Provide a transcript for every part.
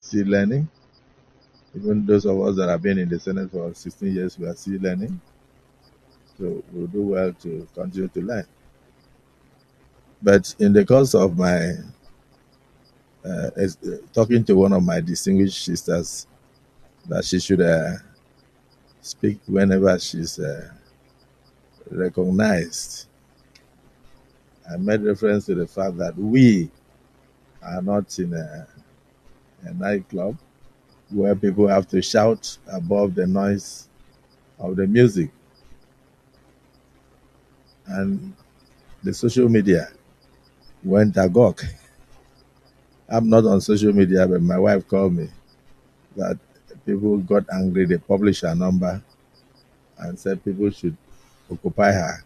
still learning. Even those of us that have been in the Senate for 16 years, we are still learning. So we'll do well to continue to learn. But in the course of my talking to one of my distinguished sisters that she should speak whenever she's recognized, I made reference to the fact that we are not in a nightclub where people have to shout above the noise of the music and the social media went agog. I'm not on social media, but my wife called me that people got angry. They published her number and said people should occupy her.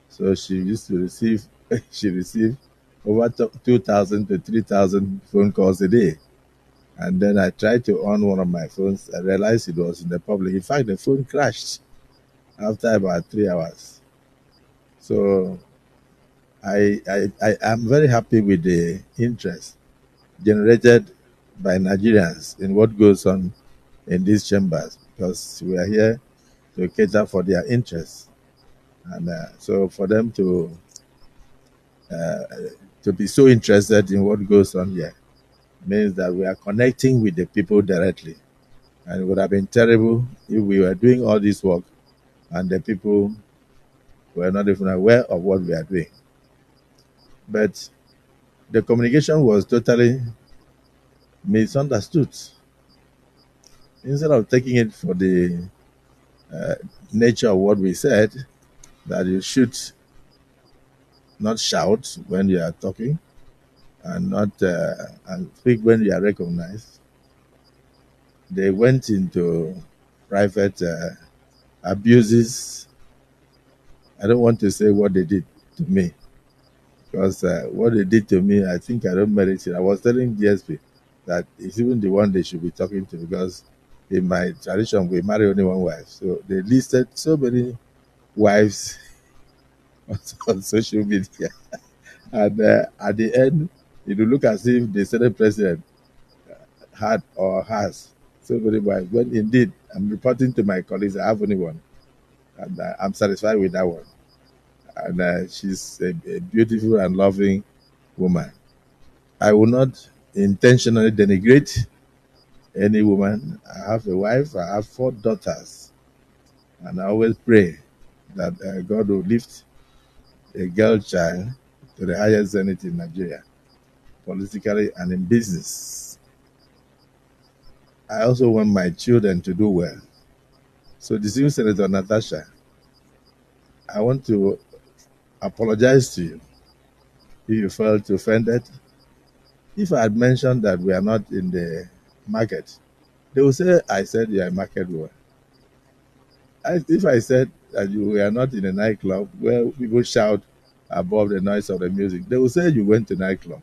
So she used to receive, she received over 2,000 to 3,000 phone calls a day. And then I tried to on one of my phones. I realized it was in the public. In fact, the phone crashed after about 3 hours. So I am very happy with the interest generated by Nigerians in what goes on in these chambers because we are here to cater for their interests. And so for them uh, to be so interested in what goes on here means that we are connecting with the people directly. And it would have been terrible if we were doing all this work and the people were not even aware of what we are doing. But the communication was totally misunderstood. Instead of taking it for the uh, nature of what we said, that you should not shout when you are talking and not and speak when you are recognized, they went into private abuses. I don't want to say what they did to me because what they did to me, I think I don't merit it. I was telling DSP that it's even the one they should be talking to because in my tradition we marry only one wife. So they listed so many wives on social media, and at the end, it will look as if the Senate president had or has so many wives. When indeed, I'm reporting to my colleagues, I have only one, and I'm satisfied with that one. And she's a beautiful and loving woman. I will not intentionally denigrate any woman. I have a wife, I have 4 daughters, and I always pray that God will lift a girl child to the highest zenith in Nigeria, politically and in business. I also want my children to do well. So, distinguished Senator Natasha, I want to apologize to you if you felt offended. If I had mentioned that we are not in the market, they will say I said you are a market woman. If I said that you were not in a nightclub where people shout above the noise of the music, they will say you went to nightclub.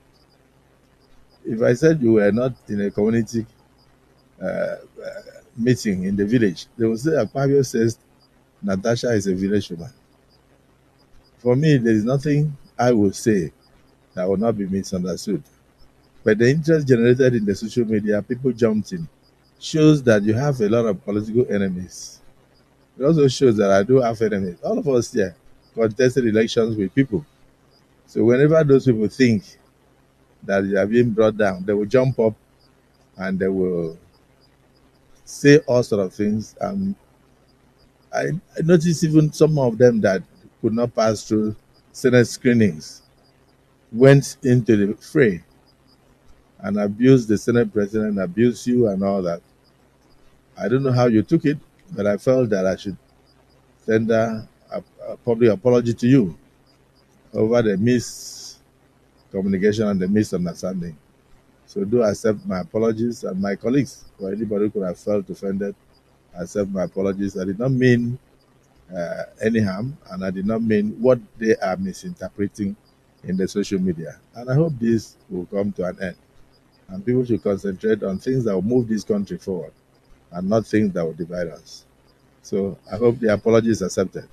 If I said you were not in a community uh, meeting in the village, they will say Akpabio says Natasha is a village woman. For me, there is nothing I will say that will not be misunderstood. But the interest generated in the social media, people jumped in, shows that you have a lot of political enemies. It also shows that I do have enemies. All of us here contested elections with people. So whenever those people think that you are being brought down, they will jump up and they will say all sort of things. I noticed even some of them that could not pass through Senate screenings went into the fray and abused the Senate president, abused you and all that. I don't know how you took it, but I felt that I should tender a public apology to you over the miscommunication and the misunderstanding. So do accept my apologies and my colleagues or anybody who could have felt offended. Accept my apologies. I did not mean any harm, and I did not mean what they are misinterpreting in the social media. And I hope this will come to an end. And people should concentrate on things that will move this country forward and not things that will divide us. So I hope the apology is accepted.